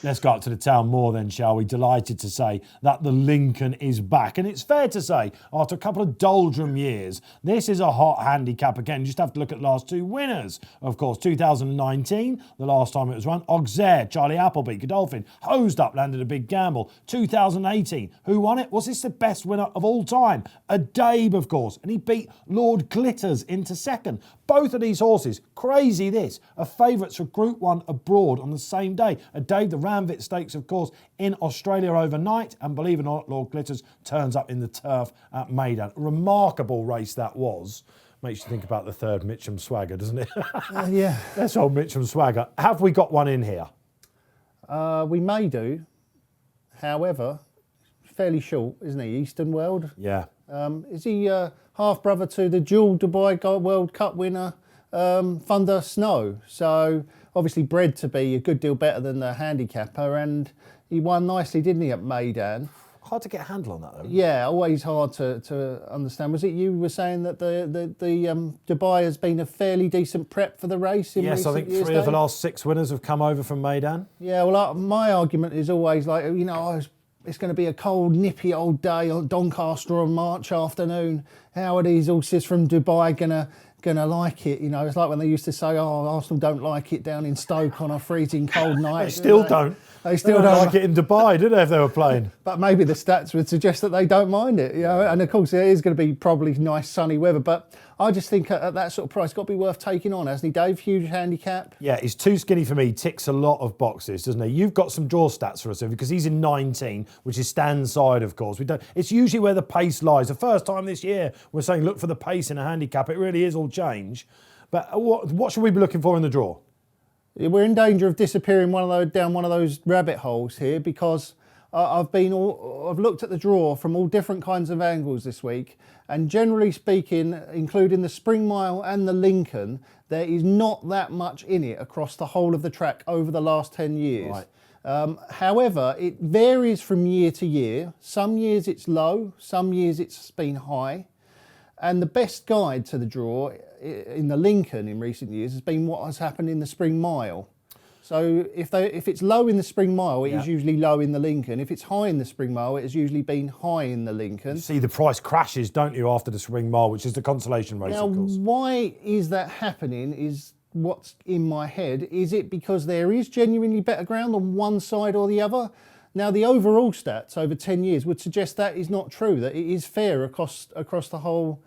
Let's go up to the Town Moor then, shall we? Delighted to say that the Lincoln is back. And it's fair to say, after a couple of doldrum years, this is a hot handicap again. You just have to look at the last two winners. Of course, 2019, the last time it was run, Auxerre, Charlie Appleby, Godolphin, hosed up, landed a big gamble. 2018, who won it? Was this the best winner of all time? Adabe, of course, and he beat Lord Glitters into second. Both of these horses, crazy this, are favourites for Group 1 abroad on the same day. Adabe, the Ramvit Stakes, of course, in Australia overnight. And believe it or not, Lord Glitters turns up in the turf at Maidan. Remarkable race that was. Makes you think about the third Mitcham Swagger, doesn't it? Yeah. That's old Mitcham Swagger. Have we got one in here? We may do. However, fairly short, isn't he? Eastern World. Yeah. Is he half-brother to the dual Dubai World Cup winner, Thunder Snow? So obviously bred to be a good deal better than the handicapper, and he won nicely, didn't he, at Maidan? Hard to get a handle on that, though. Yeah, always hard to understand. Was it you were saying that the Dubai has been a fairly decent prep for the race in Yes, I recent think years, 3 of the Dave? last 6 winners have come over from Maidan. Yeah, well, my argument is always like, it's going to be a cold, nippy old day on Doncaster on March afternoon. How are these horses from Dubai gonna like it? It's like when they used to say, "Oh, Arsenal don't like it down in Stoke on a freezing cold night." They still don't. They still don't don't like it in Dubai, do they, if they were playing? But maybe the stats would suggest that they don't mind it, And of course, it is going to be probably nice sunny weather. But I just think at that sort of price, it's got to be worth taking on, hasn't he, Dave? Huge handicap. Yeah, he's too skinny for me. Ticks a lot of boxes, doesn't he? You've got some draw stats for us, because he's in 19, which is stand side, of course. It's usually where the pace lies. The first time this year, we're saying look for the pace in a handicap. It really is all change. But what should we be looking for in the draw? We're in danger of disappearing down one of those rabbit holes here, because I've looked at the draw from all different kinds of angles this week, and generally speaking, including the Spring Mile and the Lincoln, there is not that much in it across the whole of the track over the last 10 years. Right. However, it varies from year to year. Some years it's low, some years it's been high. And the best guide to the draw in the Lincoln in recent years has been what has happened in the Spring Mile. So if it's low in the Spring Mile, it is usually low in the Lincoln. If it's high in the Spring Mile, it has usually been high in the Lincoln. You see the price crashes, don't you, after the Spring Mile, which is the consolation race, Now, of course. why is that happening is what's in my head. Is it because there is genuinely better ground on one side or the other? Now, the overall stats over 10 years would suggest that is not true, that it is fair across the whole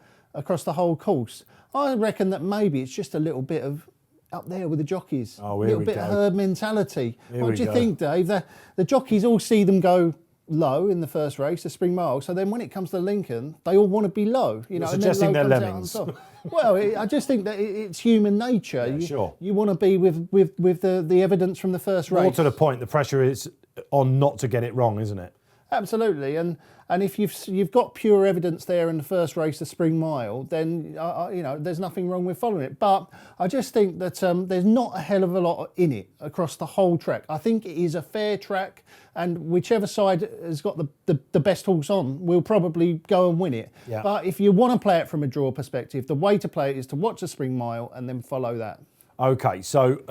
course. I reckon that maybe it's just a little bit of up there with the jockeys. Oh, a little bit of herd mentality. Here What we do you go. think, Dave? The jockeys all see them go low in the first race, the Spring Mile. So then when it comes to Lincoln, they all want to be low. You're and then suggesting low they're comes out on lemmings. top. Well, I just think that it's human nature. Yeah, sure. You want to be with the evidence from the first race. More to the point, the pressure is on not to get it wrong, isn't it? Absolutely, and if you've got pure evidence there in the first race, the Spring Mile, then there's nothing wrong with following it. But I just think that there's not a hell of a lot in it across the whole track. I think it is a fair track, and whichever side has got the best horse on will probably go and win it. Yeah. But if you want to play it from a draw perspective, the way to play it is to watch the Spring Mile and then follow that. Okay, so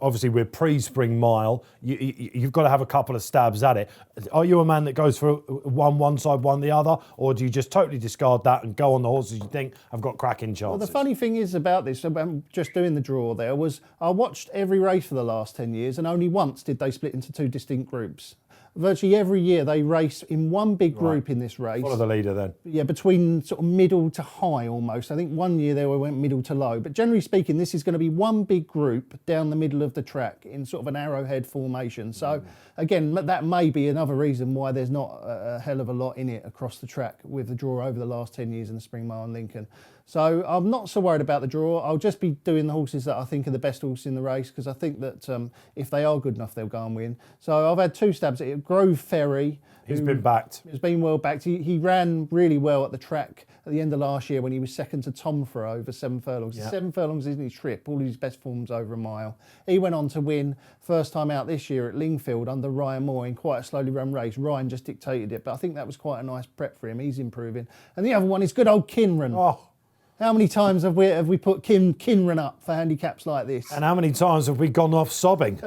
obviously we're pre-Spring Mile. You've got to have a couple of stabs at it. Are you a man that goes for one side, one the other, or do you just totally discard that and go on the horses you think have got cracking chances? Well, the funny thing is about this, just doing the draw there, was I watched every race for the last 10 years, and only once did they split into two distinct groups. Virtually every year they race in one big group in this race. Follow the leader then. Yeah, between sort of middle to high almost. I think one year they went middle to low. But generally speaking, this is going to be one big group down the middle of the track in sort of an arrowhead formation. So again, that may be another reason why there's not a hell of a lot in it across the track with the draw over the last 10 years in the Spring Mile and Lincoln. So I'm not so worried about the draw. I'll just be doing the horses that I think are the best horses in the race, because I think that if they are good enough, they'll go and win. So I've had 2 stabs at it. Grove Ferry. He's been backed. He's been well backed. He ran really well at the track at the end of last year when he was second to Tom for over 7 furlongs. Yep. 7 furlongs isn't his trip. All of his best forms over a mile. He went on to win first time out this year at Lingfield under Ryan Moore in quite a slowly run race. Ryan just dictated it, but I think that was quite a nice prep for him. He's improving. And the other one is good old Kinran. Oh. How many times have we put Kinran up for handicaps like this? And how many times have we gone off sobbing?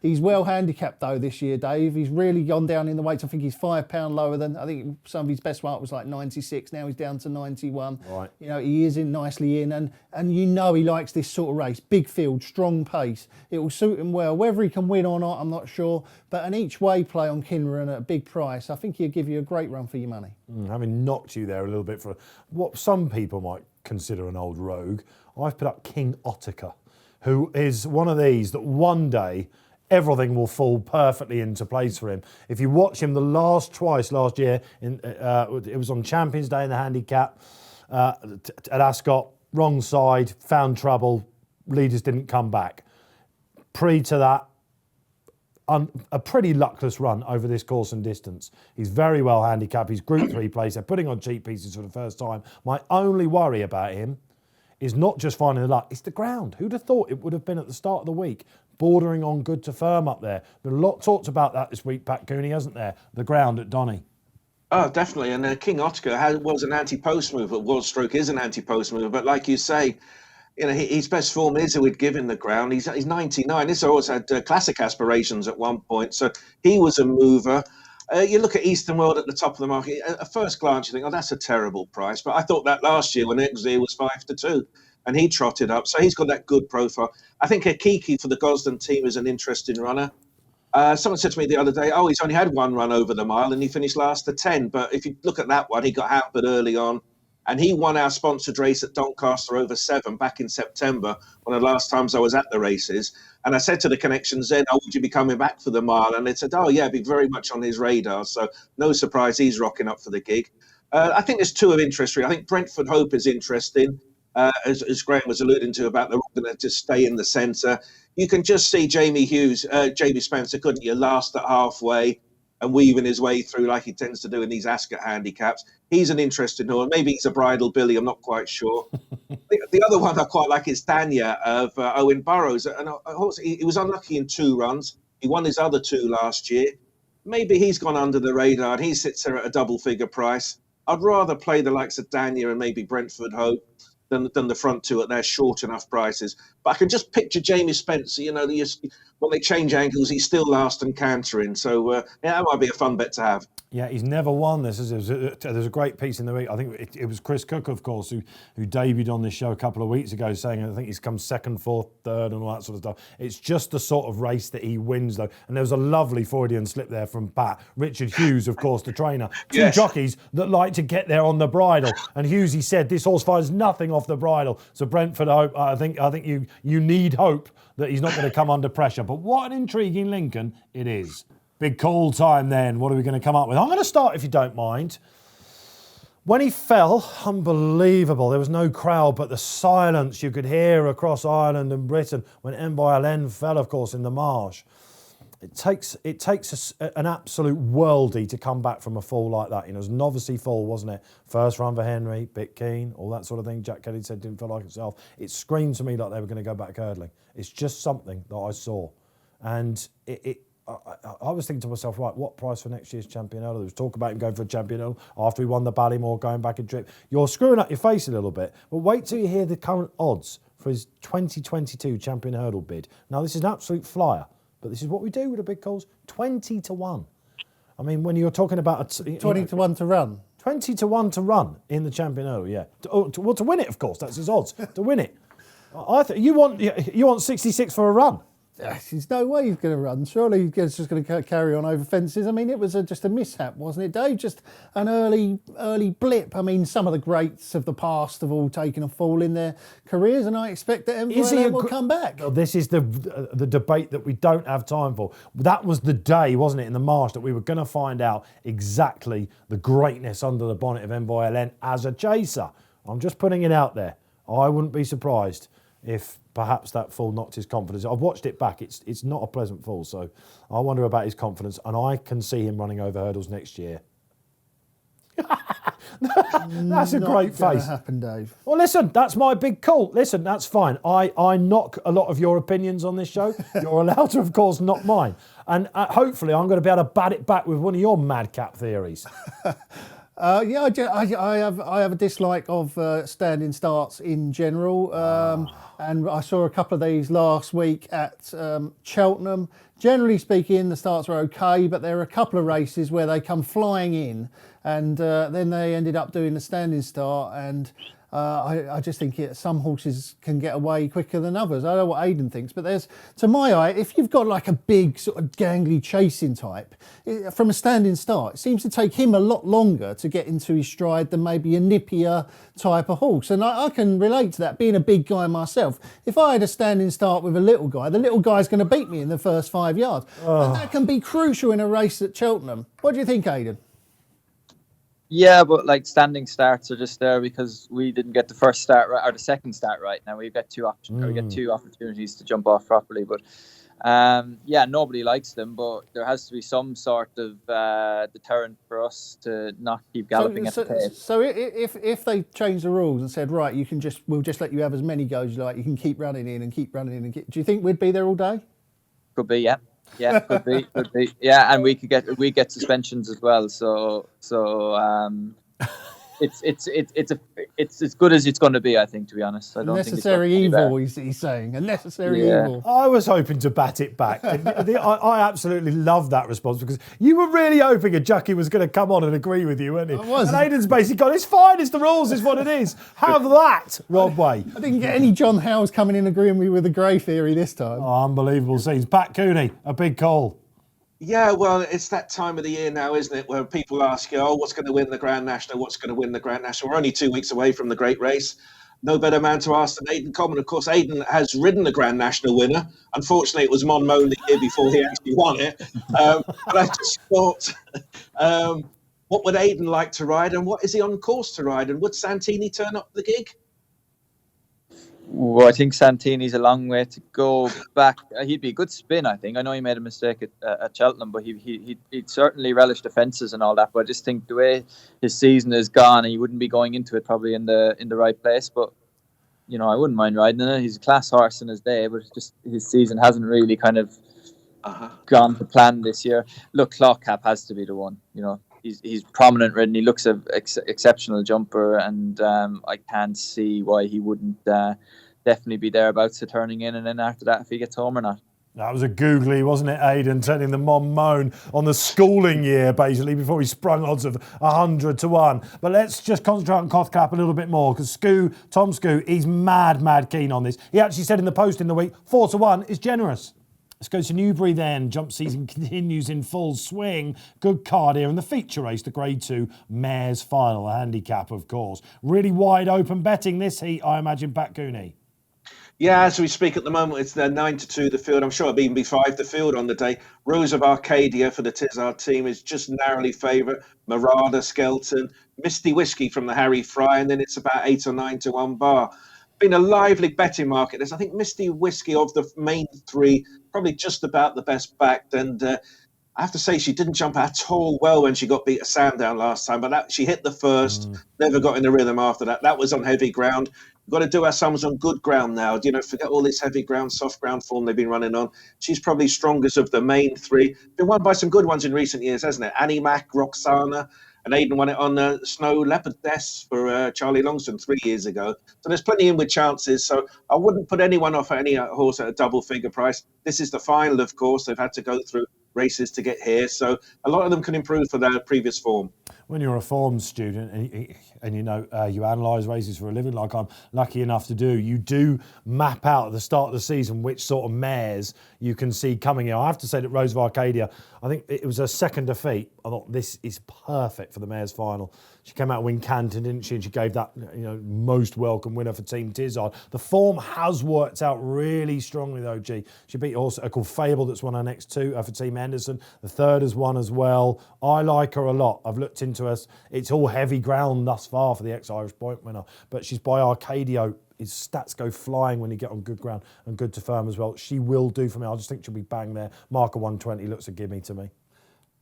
He's well handicapped though this year, Dave. He's really gone down in the weights. I think he's £5 lower than, I think some of his best mark was like 96. Now he's down to 91. Right. You know, he is in nicely in, and you know he likes this sort of race. Big field, strong pace. It will suit him well. Whether he can win or not, I'm not sure. But an each way play on Kinran at a big price, I think he'll give you a great run for your money. Having knocked you there a little bit for what some people might consider an old rogue, I've put up King Ottica, who is one of these that one day everything will fall perfectly into place for him. If you watch him twice last year, it was on Champions Day in the handicap at Ascot, wrong side, found trouble, leaders didn't come back. Pre to that, a pretty luckless run over this course and distance. He's very well handicapped. He's Group 3 place. They're putting on cheap pieces for the first time. My only worry about him is not just finding the luck, it's the ground. Who'd have thought it would have been at the start of the week, bordering on good to firm up there. Been a lot talked about that this week, Pat Cooney, hasn't there? The ground at Donny. Oh, definitely. And King Ottica was an anti-post mover. Stroke is an anti-post mover. But like you say, you know, his best form is with giving the ground. He's 99. This horse had classic aspirations at one point, so he was a mover. You look at Eastern World at the top of the market. At first glance, you think, "Oh, that's a terrible price." But I thought that last year when Exeter was 5-2, and he trotted up, so he's got that good profile. I think Akiki for the Gosden team is an interesting runner. Someone said to me the other day, "Oh, he's only had 1 run over the mile, and he finished last at 10." But if you look at that one, he got hampered early on. And he won our sponsored race at Doncaster over 7 back in September, one of the last times I was at the races. And I said to the connections then, "Oh, would you be coming back for the mile?" And they said, "Oh, yeah, be very much on his radar." So no surprise, he's rocking up for the gig. I think there's 2 of interest. I think Brentford Hope is interesting, as Graeme was alluding to about they're all going to just stay in the centre. You can just see Jamie Spencer, couldn't you, last at halfway and weaving his way through like he tends to do in these Ascot handicaps. He's an interesting horse. Maybe he's a bridal Billy, I'm not quite sure. The other one I quite like is Dania of Owen Burrows. And he was unlucky in 2 runs. He won his other 2 last year. Maybe he's gone under the radar and he sits there at a double-figure price. I'd rather play the likes of Dania and maybe Brentford Hope than the front 2 at their short enough prices. But I can just picture Jamie Spencer, you know, when they change angles, he's still last and cantering. So, yeah, that might be a fun bet to have. Yeah, he's never won this. There's a great piece in the week. I think it was Chris Cook, of course, who debuted on this show a couple of weeks ago, saying I think he's come 2nd, 4th, 3rd, and all that sort of stuff. It's just the sort of race that he wins, though. And there was a lovely Freudian slip there from Pat. Richard Hughes, of course, the trainer. 2 jockeys that like to get there on the bridle. And Hughesy said this horse finds nothing off the bridle. So Brentford Hope, I think you need hope that he's not going to come under pressure. But what an intriguing Lincoln it is. Big call time then. What are we going to come up with? I'm going to start, if you don't mind. When he fell, unbelievable. There was no crowd, but the silence you could hear across Ireland and Britain when Mboylen fell, of course, in the marsh. It takes an absolute worldie to come back from a fall like that. You know, it was a novice fall, wasn't it? First run for Henry, bit keen, all that sort of thing. Jack Kelly said didn't feel like himself. It screamed to me like they were going to go back hurdling. It's just something that I saw. And I was thinking to myself, right, what price for next year's Champion Hurdle? There was talk about him going for a Champion Hurdle after he won the Ballymore, going back and trip. You're screwing up your face a little bit, but wait till you hear the current odds for his 2022 Champion Hurdle bid. Now, this is an absolute flyer, but this is what we do with the big calls. 20-1. I mean, when you're talking about 20-1 to run. 20-1 to run in the Champion Hurdle, yeah. To win it, of course. That's his odds to win it. You want 66 for a run. There's no way he's going to run. Surely he's just going to carry on over fences. I mean, it was just a mishap, wasn't it, Dave? Just an early blip. I mean, some of the greats of the past have all taken a fall in their careers, and I expect that Mboylen will come back. Well, this is the debate that we don't have time for. That was the day, wasn't it, in the marsh that we were going to find out exactly the greatness under the bonnet of Mboylen as a chaser. I'm just putting it out there. I wouldn't be surprised if perhaps that fall knocked his confidence. I've watched it back. It's not a pleasant fall, so I wonder about his confidence, and I can see him running over hurdles next year. That's a great face. Happen, Dave. Well, listen, that's my big call. Listen, that's fine. I knock a lot of your opinions on this show. You're allowed to, of course, knock mine. And hopefully I'm going to be able to bat it back with one of your madcap theories. I have a dislike of standing starts in general, and I saw a couple of these last week at Cheltenham. Generally speaking, the starts were okay, but there are a couple of races where they come flying in, and then they ended up doing the standing start, and I just think some horses can get away quicker than others. I don't know what Aiden thinks, but to my eye, if you've got like a big sort of gangly chasing type, from a standing start, it seems to take him a lot longer to get into his stride than maybe a nippier type of horse. And I can relate to that, being a big guy myself. If I had a standing start with a little guy, the little guy's going to beat me in the first 5 yards. And that can be crucial in a race at Cheltenham. What do you think, Aiden? Yeah, but like standing starts are just there because we didn't get the first start right or the second start right. Now we've got two options. We get two opportunities to jump off properly, but nobody likes them. But there has to be some sort of deterrent for us to not keep galloping at the pace. So if they changed the rules and said, right, we'll just let you have as many goes as you like, you can keep running in and keep running in, and do you think we'd be there all day? Could be, yeah. Yeah, could be. Yeah, and we get suspensions as well. So it's as good as it's going to be, I think, to be honest. I don't necessary think it's evil, he's saying. A necessary evil. I was hoping to bat it back. I absolutely love that response because you were really hoping a jockey was going to come on and agree with you, weren't he? I was. And Aiden's basically gone, it's fine, it's the rules, it's what it is. Have that, Rodway. I didn't get any John Howes coming in agreeing with the grey theory this time. Oh, unbelievable scenes. Pat Cooney, a big call. Yeah, well, it's that time of the year now, isn't it, where people ask you, what's going to win the Grand National? What's going to win the Grand National? We're only 2 weeks away from the great race. No better man to ask than Aidan Coleman. Of course, Aiden has ridden the Grand National winner. Unfortunately, it was Monmouth the year before he actually won it. But I just thought, what would Aiden like to ride, and what is he on course to ride? And would Santini turn up the gig? Well, I think Santini's a long way to go back. He'd be a good spin, I think. I know he made a mistake at Cheltenham, but he'd certainly relish the fences and all that. But I just think the way his season is gone, he wouldn't be going into it probably in the right place. But I wouldn't mind riding in it. He's a class horse in his day, but it's just his season hasn't really kind of gone to plan this year. Look, Clawcap has to be the one. He's prominent ridden. He looks an exceptional jumper, and I can't see why he wouldn't definitely be thereabouts to turning in, and then after that, if he gets home or not. That was a googly, wasn't it, Aiden, turning the Monmouth on the schooling year, basically, before he sprung odds of 100-1. But let's just concentrate on Clawcap a little bit more, because Tom Skoo, he's mad keen on this. He actually said in the post in the week, 4-1 is generous. Let's go to Newbury then. Jump season continues in full swing. Good card here. And the feature race, the Grade 2 Mares Final, a handicap, of course. Really wide open betting this heat, I imagine, Pat Cooney. Yeah, as we speak at the moment, it's 9-2 the field. I'm sure it'll even be 5 the field on the day. Rose of Arcadia for the Tizard team is just narrowly favourite. Marada, Skelton, Misty Whiskey from the Harry Fry, and then it's about 8 or 9 to 1 bar. Been a lively betting market. There's, I think, Misty Whiskey of the main three, probably just about the best backed. And I have to say, she didn't jump at all well when she got beat at Sandown last time, but she hit the first, never got in the rhythm after that. That was on heavy ground. We've got to do our sums on good ground now. Forget all this heavy ground, soft ground form they've been running on. She's probably strongest of the main three. Been won by some good ones in recent years, hasn't it? Annie Mac, Roxana, and Aiden won it on Snow Leopardess for Charlie Longston 3 years ago. So there's plenty in with chances. So I wouldn't put anyone off at any horse at a double figure price. This is the final, of course. They've had to go through races to get here. So a lot of them can improve for their previous form. When you're a form student and you analyse races for a living, like I'm lucky enough to do, you do map out at the start of the season which sort of mares you can see coming in. I have to say that Rose of Arcadia, I think it was her second defeat. I thought this is perfect for the Mares Final. She came out and win Canton, didn't she? And she gave that most welcome winner for Team Tizard. The form has worked out really strongly though, G. She beat a horse called Fable that's won her next two for Team Henderson. The third has won as well. I like her a lot. I've looked into to us. It's all heavy ground thus far for the ex-Irish point winner, but she's by Arcadio. His stats go flying when you get on good ground and good to firm as well. She will do for me. I just think she'll be bang there. Marker 120 looks a gimme to me.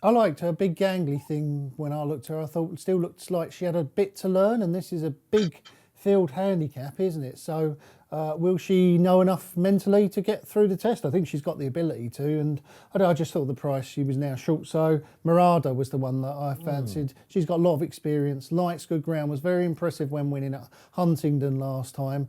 I liked her big gangly thing when I looked at her. I thought it still looked like she had a bit to learn, and this is a big field handicap, isn't it? So will she know enough mentally to get through the test? I think she's got the ability to, and I just thought the price, she was now short. So Murada was the one that I fancied. She's got a lot of experience, likes good ground, was very impressive when winning at Huntingdon last time.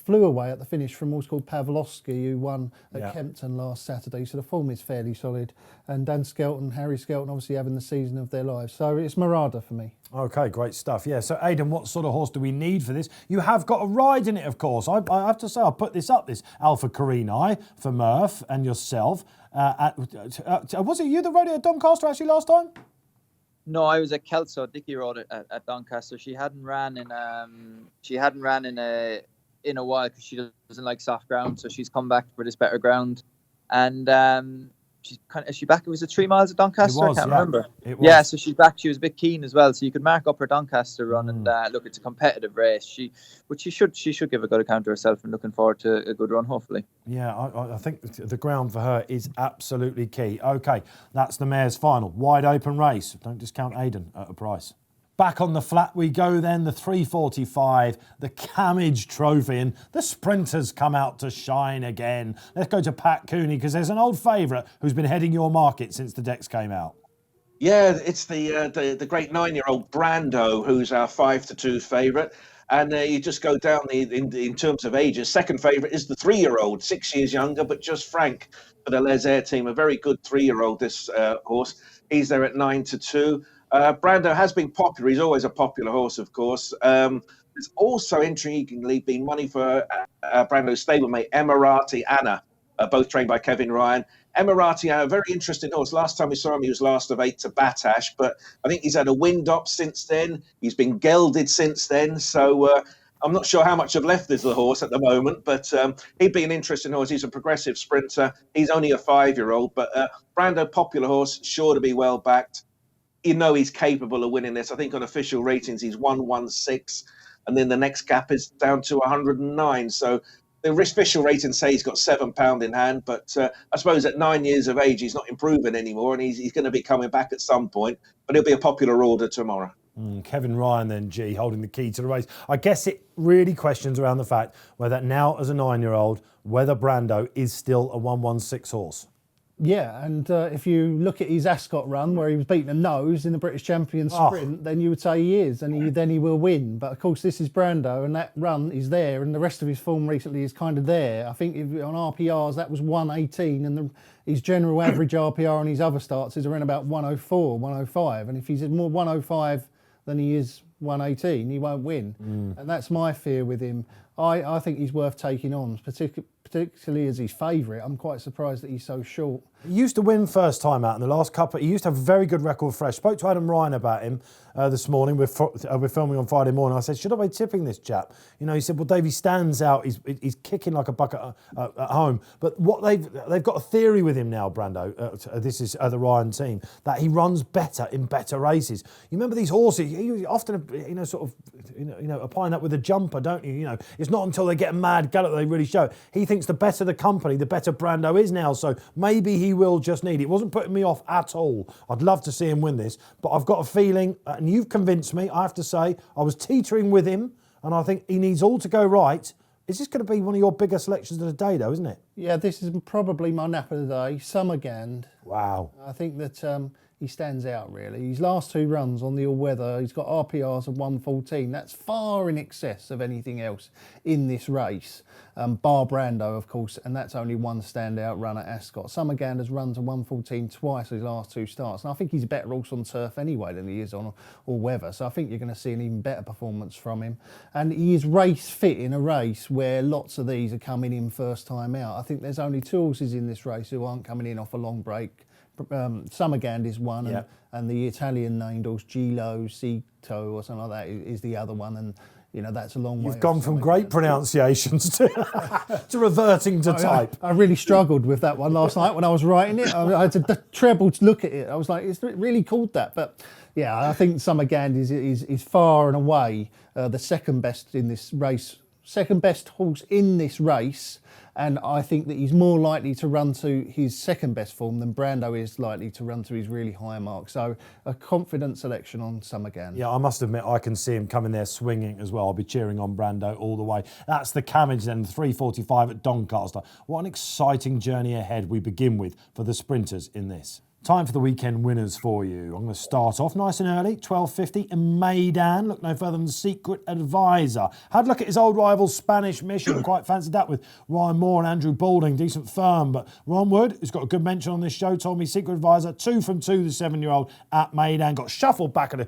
Flew away at the finish from what's called Pavlovsky, who won at Kempton last Saturday. So the form is fairly solid. And Dan Skelton, Harry Skelton, obviously having the season of their lives. So it's Murada for me. Okay, great stuff. Yeah, so Aidan, what sort of horse do we need for this? You have got a ride in it, of course. I have to say, I'll put this up, this Alpha Carini for Murph and yourself. Was it you that rode it at Doncaster actually last time? No, I was at Kelso. Dickie rode it at Doncaster. She hadn't ran in a while because she doesn't like soft ground, so she's come back for this better ground. And is she back? It was it 3 miles at Doncaster? I can't remember. It was. Yeah, so she's back. She was a bit keen as well, so you could mark up her Doncaster run. And look, it's a competitive race. She should give a good account of herself, and looking forward to a good run, hopefully. Yeah, I think the ground for her is absolutely key. Okay, that's the mare's final. Wide open race. Don't discount Aidan at a price. Back on the flat we go then, the 345, the Camage Trophy, and the sprinters come out to shine again. Let's go to Pat Cooney, because there's an old favourite who's been heading your market since the decks came out. Yeah, it's the great 9-year-old Brando, who's our 5-2 favourite. And you just go down in terms of ages. Second favourite is the 3-year-old, 6 years younger, but just Frank for the Les Air team. A very good 3-year-old, this horse. He's there at 9-2. Brando has been popular. He's always a popular horse, of course. There's also, intriguingly, been money for Brando's stablemate, Emirati Anna, both trained by Kevin Ryan. Emirati Anna, a very interesting horse. Last time we saw him, he was last of 8 to Batash, but I think he's had a wind up since then. He's been gelded since then, so I'm not sure how much of left is the horse at the moment, but he'd be an interesting horse. He's a progressive sprinter. He's only a 5-year-old, but Brando, popular horse, sure to be well backed. You know he's capable of winning this. I think on official ratings, he's 116, and then the next gap is down to 109. So the official ratings say he's got £7 in hand, but I suppose at 9 years of age, he's not improving anymore, and he's going to be coming back at some point, but he'll be a popular order tomorrow. Kevin Ryan then, G, holding the key to the race. I guess it really questions around the fact whether now as a 9-year-old, whether Brando is still a 116 horse. Yeah, and if you look at his Ascot run where he was beating a nose in the British Champion Sprint, then you would say he is, and then he will win. But of course, this is Brando, and that run is there, and the rest of his form recently is kind of there. I think on RPRs that was 118, and his general average RPR on his other starts is around about 104, 105. And if he's more 105 than he is 118, he won't win. And that's my fear with him. I think he's worth taking on, particularly as his favourite. I'm quite surprised that he's so short. He used to win first time out in the last couple. He used to have a very good record fresh. Spoke to Adam Ryan about him this morning. We're filming on Friday morning. I said, should I be tipping this chap? You know, he said, well, Dave, he stands out. He's kicking like a bucket at home. But what they've got a theory with him now, Brando. This is the Ryan team, that he runs better in better races. You remember these horses? You often, applying that with a jumper, don't you? You know, it's not until they get a mad gallop that they really show it. He thinks the better the company, the better Brando is now. So maybe he will just need it. It wasn't putting me off at all. I'd love to see him win this, but I've got a feeling, and you've convinced me, I have to say, I was teetering with him, and I think he needs all to go right. Is this going to be one of your bigger selections of the day, though, isn't it? Yeah, this is probably my nap of the day. Summergand. Wow. I think that he stands out, really. His last 2 runs on the all-weather, he's got RPRs of 114. That's far in excess of anything else in this race. Bar Brando, of course, and that's only one standout run at Ascot. Summergand has run to 114 twice his last 2 starts, and I think he's a better horse on turf anyway than he is on all-weather, so I think you're going to see an even better performance from him. And he is race fit in a race where lots of these are coming in first time out. I think there's only 2 horses in this race who aren't coming in off a long break. Summergand is one, and the Italian named horse Gilo Cito or something like that is the other one, and that's a long way. You've gone from great pronunciations to reverting to type. I really struggled with that one last night when I was writing it. I had to treble to look at it. I was like, it's really called that. But yeah, I think Summergand is far and away the second best in this race, second best horse in this race. And I think that he's more likely to run to his second best form than Brando is likely to run to his really high mark. So a confident selection on Summergand. Yeah, I must admit, I can see him coming there swinging as well. I'll be cheering on Brando all the way. That's the Cammage then, 3:45 at Doncaster. What an exciting journey ahead we begin with for the sprinters in this. Time for the weekend winners for you. I'm going to start off nice and early, 12:50 in Maidan. Look no further than Secret Advisor. Had a look at his old rival Spanish Mission. Quite fancied that with Ryan Moore and Andrew Balding. Decent firm. But Ron Wood, who's got a good mention on this show, told me Secret Advisor, 2 from 2, the 7-year-old at Maidan. Got shuffled back at a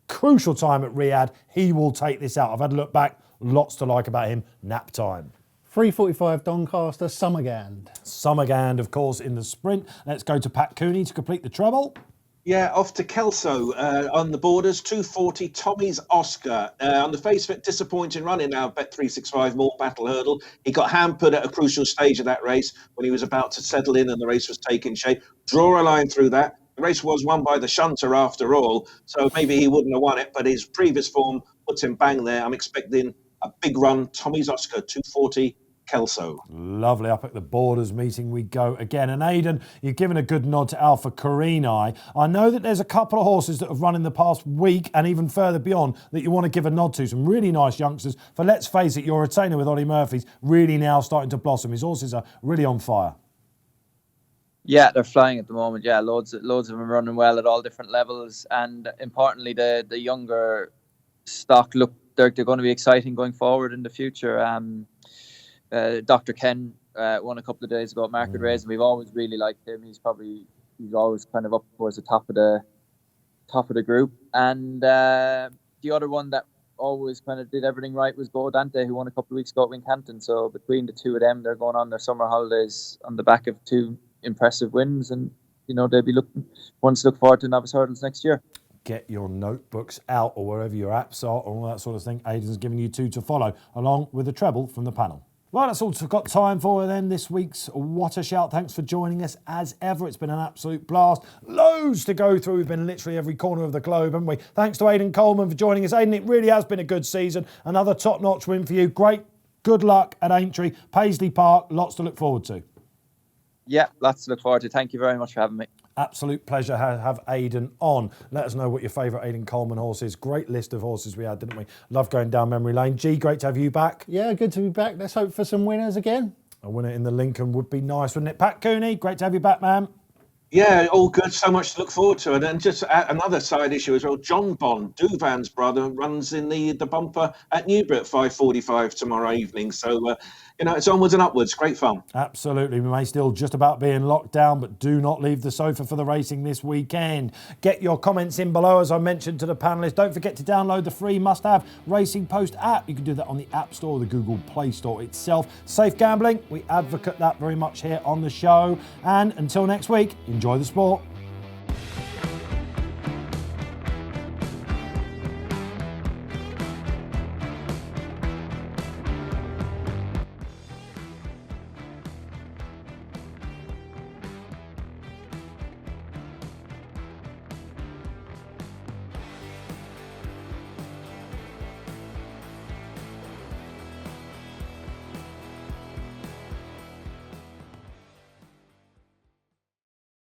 crucial time at Riyadh. He will take this out. I've had a look back. Lots to like about him. Nap time. 3:45 Doncaster, Summergand. Summergand, of course, in the sprint. Let's go to Pat Cooney to complete the treble. Yeah, off to Kelso on the borders, 2:40 Tommy's Oscar. On the face of it, disappointing running now, Bet365 more battle hurdle. He got hampered at a crucial stage of that race when he was about to settle in and the race was taking shape. Draw a line through that. The race was won by the shunter after all, so maybe he wouldn't have won it, but his previous form puts him bang there. I'm expecting a big run. Tommy's Oscar, 2:40 Kelso. Lovely. Up at the Borders meeting we go again. And Aidan, you've given a good nod to Alpha Carini. I know that there's a couple of horses that have run in the past week and even further beyond that you want to give a nod to. Some really nice youngsters. For let's face it, your retainer with Ollie Murphy's really now starting to blossom. His horses are really on fire. Yeah, they're flying at the moment. Yeah, loads of them running well at all different levels. And importantly, the younger stock, look, they're going to be exciting going forward in the future. Dr. Ken won a couple of days ago at Market Race, and we've always really liked him. He's always kind of up towards the top of the group. And the other one that always kind of did everything right was Go Dante, who won a couple of weeks ago at Wincanton. So between the two of them, they're going on their summer holidays on the back of 2 impressive wins, and they'll be ones to look forward to Novice Hurdles next year. Get your notebooks out or wherever your apps are, all that sort of thing. Aidan's giving you 2 to follow, along with a treble from the panel. Well, that's all we've got time for then this week's What a Shout. Thanks for joining us as ever. It's been an absolute blast. Loads to go through. We've been literally every corner of the globe, haven't we? Thanks to Aiden Coleman for joining us. Aiden, it really has been a good season. Another top-notch win for you. Great. Good luck at Aintree, Paisley Park. Lots to look forward to. Yeah, lots to look forward to. Thank you very much for having me. Absolute pleasure to have Aidan on. Let us know what your favourite Aidan Coleman horse is. Great list of horses we had, didn't we? Love going down memory lane. G, great to have you back. Yeah, good to be back. Let's hope for some winners again. A winner in the Lincoln would be nice, wouldn't it? Pat Cooney, great to have you back, man. Yeah, all good. So much to look forward to. And then just another side issue as well. John Bond, Duvan's brother, runs in the bumper at Newbury at 5:45 tomorrow evening. So, it's onwards and upwards. Great fun. Absolutely. We may still just about be in lockdown, but do not leave the sofa for the racing this weekend. Get your comments in below, as I mentioned to the panellists. Don't forget to download the free must-have Racing Post app. You can do that on the App Store or the Google Play Store itself. Safe gambling. We advocate that very much here on the show. And until next week, enjoy the sport.